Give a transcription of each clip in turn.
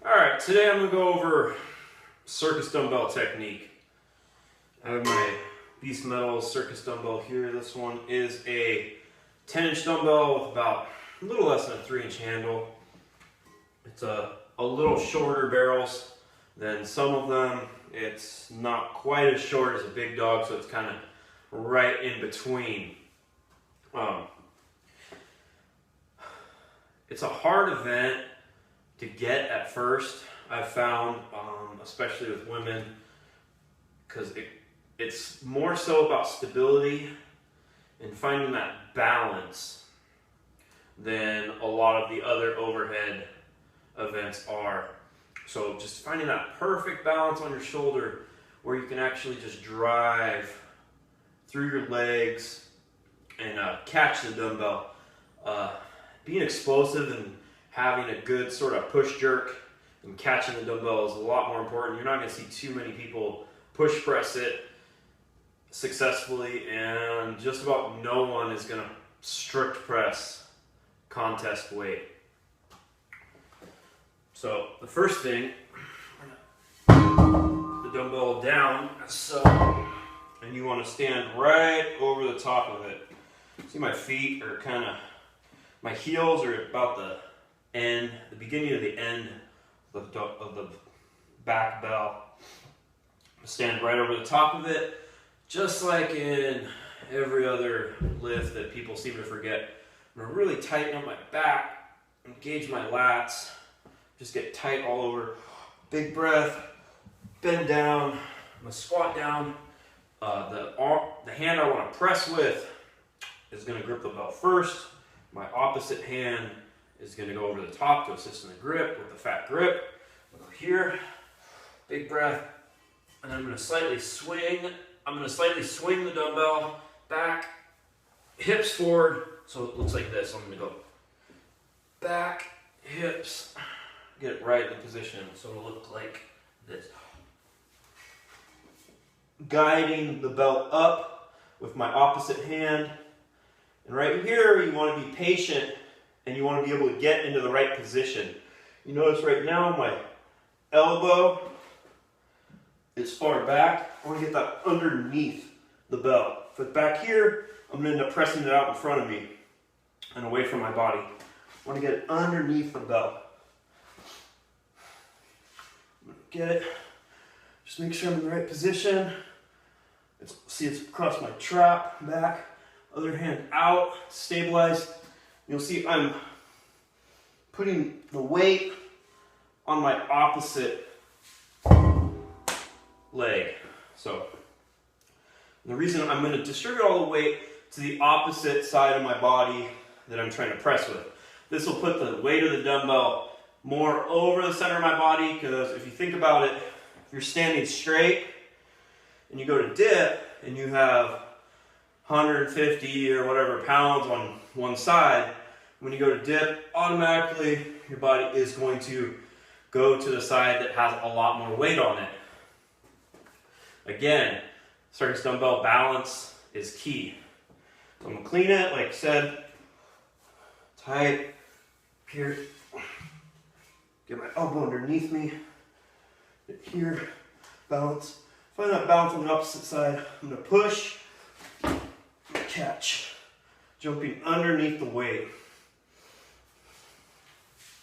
Alright, today I'm going to go over Circus Dumbbell technique. I have my Beast Metal Circus Dumbbell here. This one is a 10-inch dumbbell with about a little less than a 3-inch handle. It's a little shorter barrels than some of them. It's not quite as short as a big dog, so it's kind of right in between. It's a hard event to get at first, I've found, especially with women, because it's more so about stability and finding that balance than a lot of the other overhead events are. So just finding that perfect balance on your shoulder where you can actually just drive through your legs and catch the dumbbell. Being explosive and having a good sort of push jerk and catching the dumbbell is a lot more important. You're not going to see too many people push press it successfully, and just about no one is going to strict press contest weight. So the first thing, the dumbbell down, so, and you want to stand right over the top of it. See, my feet are kind of, my heels are about the end, the beginning of the end of the back bell. Stand right over the top of it, just like in every other lift that people seem to forget. I'm going to really tighten up my back, engage my lats, just get tight all over. Big breath, bend down, I'm going to squat down. The hand I want to press with is going to grip the bell first. My opposite hand is going to go over the top to assist in the grip with the fat grip. I'll go here, big breath, and I'm going to slightly swing. I'm going to slightly swing the dumbbell back, hips forward, so it looks like this. I'm going to go back, hips, get it right in the position so it'll look like this. Guiding the belt up with my opposite hand. And right here, you want to be patient and you want to be able to get into the right position. You notice right now my elbow is far back. I want to get that underneath the belt. If it's back here, I'm going to end up pressing it out in front of me and away from my body. I want to get it underneath the belt. I'm going to get it. Just make sure I'm in the right position. See, it's across my trap, back. Other hand out, stabilize. You'll see I'm putting the weight on my opposite leg. So the reason I'm going to distribute all the weight to the opposite side of my body that I'm trying to press with. This will put the weight of the dumbbell more over the center of my body, because if you think about it, if you're standing straight and you go to dip and you have 150 or whatever pounds on one side, when you go to dip, automatically your body is going to go to the side that has a lot more weight on it. Again, circus dumbbell balance is key. So I'm going to clean it, like I said, tight, here, get my elbow underneath me, get here, balance. Find that balance on the opposite side. I'm going to push, catch, jumping underneath the weight.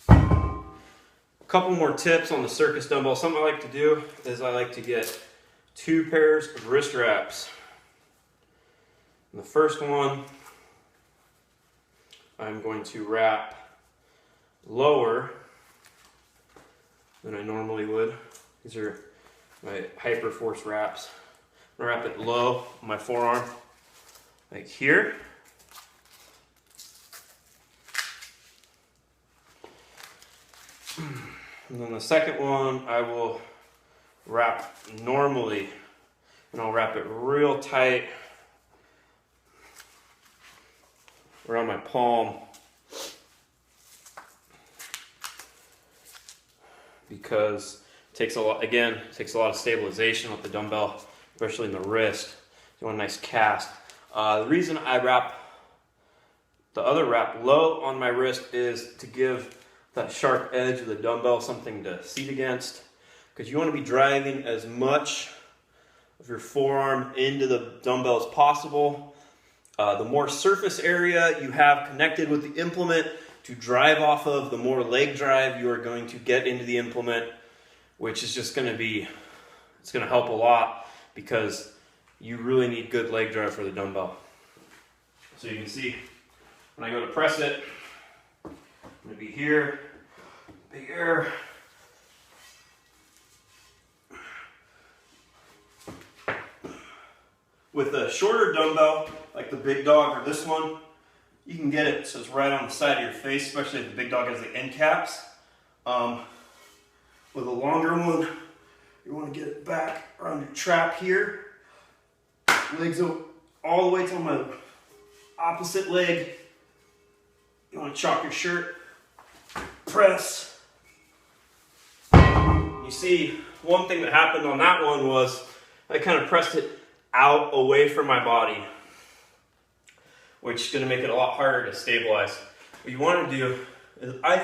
A couple more tips on the circus dumbbell. Something I like to do is I like to get 2 pairs of wrist wraps. And the first one, I'm going to wrap lower than I normally would. These are my Hyperforce wraps. I'm going to wrap it low on my forearm, like here. And then the second one, I will wrap normally, and I'll wrap it real tight around my palm, because it takes a lot, again, it takes a lot of stabilization with the dumbbell, especially in the wrist. You want a nice cast. The reason I wrap the other wrap low on my wrist is to give that sharp edge of the dumbbell, something to seat against, because you want to be driving as much of your forearm into the dumbbell as possible. The more surface area you have connected with the implement to drive off of, the more leg drive you are going to get into the implement, which is just going to be, it's going to help a lot because you really need good leg drive for the dumbbell. So you can see when I go to press it, I'm going to be here, big air. With a shorter dumbbell, like the Big Dog or this one, you can get it so it's right on the side of your face, especially if the Big Dog has the end caps. With a longer one, you want to get it back around your trap here. Legs all the way to my opposite leg. You want to chalk your shirt, press. You see, one thing that happened on that one was I kind of pressed it out away from my body, which is going to make it a lot harder to stabilize. What you want to do is, I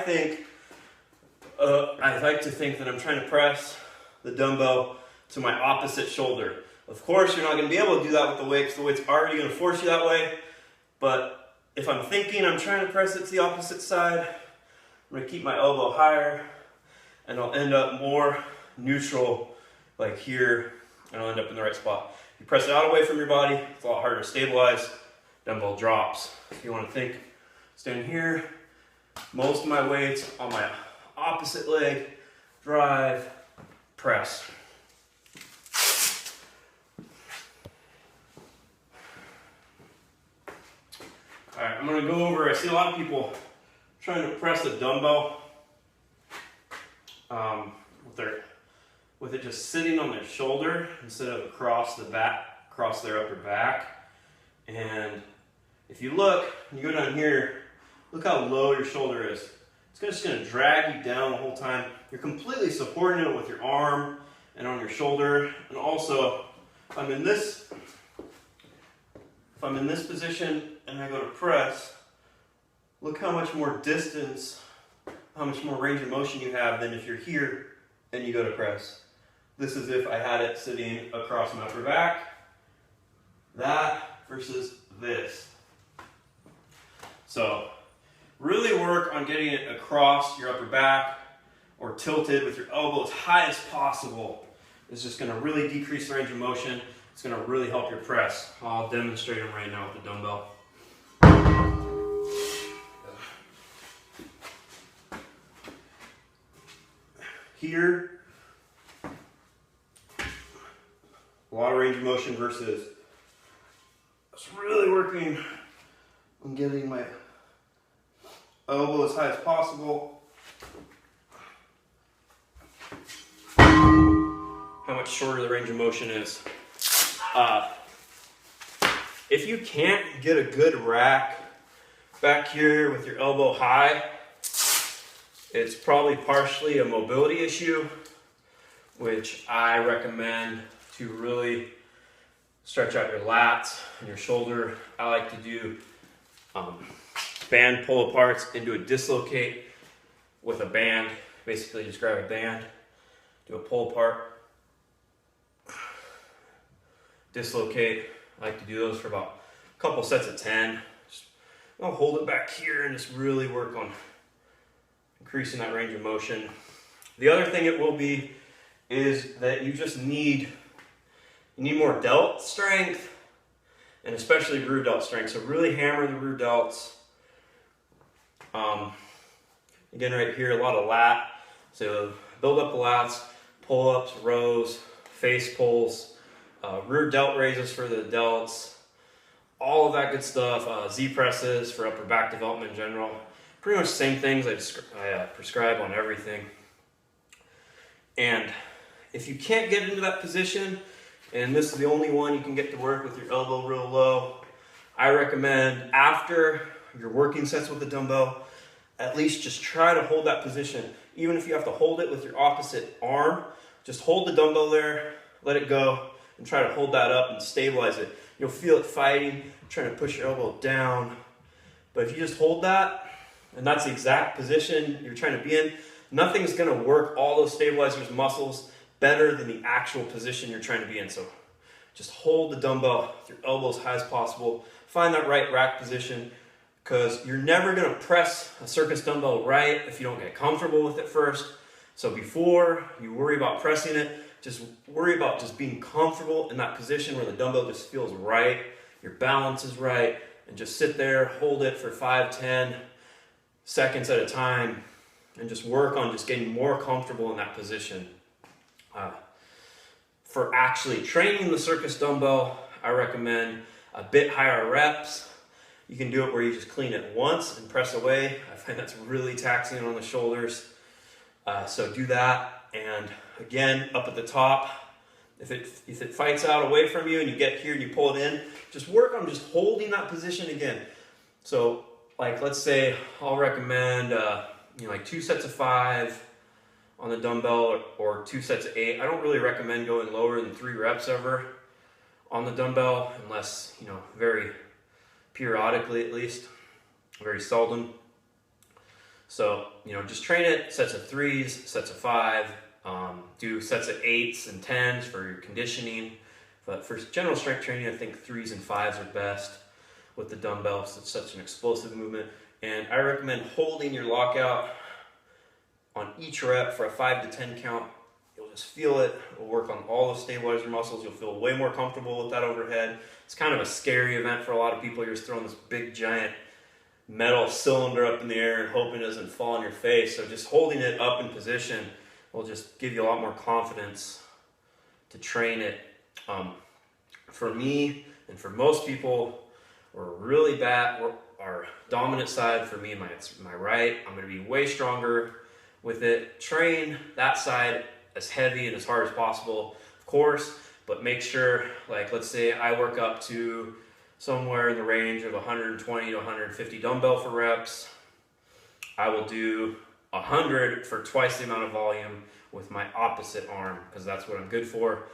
like to think that I'm trying to press the dumbbell to my opposite shoulder. Of course, you're not going to be able to do that with the weight because the weight's already going to force you that way. But if I'm thinking I'm trying to press it to the opposite side, I'm going to keep my elbow higher and I'll end up more neutral, like here, and I'll end up in the right spot. You press it out away from your body, it's a lot harder to stabilize. Dumbbell drops. If you want to think, stand here, most of my weight's on my opposite leg, drive, press. All right, I'm going to go over, I see a lot of people trying to press the dumbbell with it just sitting on their shoulder instead of across the back, across their upper back. And if you look, you go down here, look how low your shoulder is. It's just going to drag you down the whole time. You're completely supporting it with your arm and on your shoulder. And also, if I'm in this position and I go to press, look how much more distance, how much more range of motion you have than if you're here and you go to press. This is if I had it sitting across my upper back. That versus this. So really work on getting it across your upper back or tilted with your elbow as high as possible. It's just going to really decrease the range of motion. It's going to really help your press. I'll demonstrate them right now with the dumbbell. Here, a lot of range of motion versus just really working on getting my elbow as high as possible. How much shorter the range of motion is. If you can't get a good rack back here with your elbow high, it's probably partially a mobility issue, which I recommend to really stretch out your lats and your shoulder. I like to do band pull aparts into a dislocate with a band. Basically just grab a band, do a pull apart, dislocate. I like to do those for about a couple sets of 10. I'll hold it back here and just really work on increasing that range of motion. The other thing it will be is that you just need more delt strength, and especially rear delt strength. So really hammer the rear delts. Again, right here, a lot of lat. So build up the lats, pull-ups, rows, face pulls, rear delt raises for the delts, all of that good stuff. Z presses for upper back development in general. Pretty much the same things I prescribe on everything. And if you can't get into that position, and this is the only one you can get to work with your elbow real low, I recommend after your working sets with the dumbbell, at least just try to hold that position. Even if you have to hold it with your opposite arm, just hold the dumbbell there, let it go, and try to hold that up and stabilize it. You'll feel it fighting, trying to push your elbow down. But if you just hold that, and that's the exact position you're trying to be in. Nothing's going to work all those stabilizers muscles better than the actual position you're trying to be in. So just hold the dumbbell with your elbow as high as possible. Find that right rack position, because you're never going to press a circus dumbbell right if you don't get comfortable with it first. So before you worry about pressing it, just worry about just being comfortable in that position where the dumbbell just feels right, your balance is right, and just sit there, hold it for 5-10 seconds at a time, and just work on just getting more comfortable in that position. For actually training the circus dumbbell, I recommend a bit higher reps. You can do it where you just clean it once and press away. I find that's really taxing on the shoulders. So do that. And again, up at the top, if it fights out away from you and you get here and you pull it in, just work on just holding that position again. So like, let's say I'll recommend like 2 sets of 5 on the dumbbell, or 2 sets of 8. I don't really recommend going lower than 3 reps ever on the dumbbell, unless, very periodically, at least, very seldom. So, just train it, sets of 3s, sets of 5, do sets of 8s and 10s for your conditioning. But for general strength training, I think 3s and 5s are best with the dumbbell, so it's such an explosive movement. And I recommend holding your lockout on each rep for a 5 to 10 count. You'll just feel it. It'll work on all the stabilizer muscles. You'll feel way more comfortable with that overhead. It's kind of a scary event for a lot of people. You're just throwing this big giant metal cylinder up in the air and hoping it doesn't fall on your face. So just holding it up in position will just give you a lot more confidence to train it. For me and for most people, we're really bad. Our dominant side for me, my right. I'm going to be way stronger with it. Train that side as heavy and as hard as possible, of course, but make sure, like, let's say I work up to somewhere in the range of 120 to 150 dumbbell for reps. I will do 100 for twice the amount of volume with my opposite arm, because that's what I'm good for.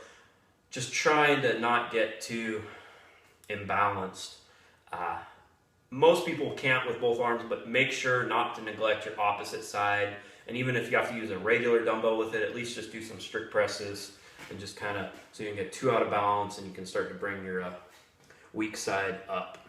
Just trying to not get too imbalanced. Most people can't with both arms, but make sure not to neglect your opposite side. And even if you have to use a regular dumbbell with it, at least just do some strict presses and just kind of, so you can get too out of balance and you can start to bring your weak side up.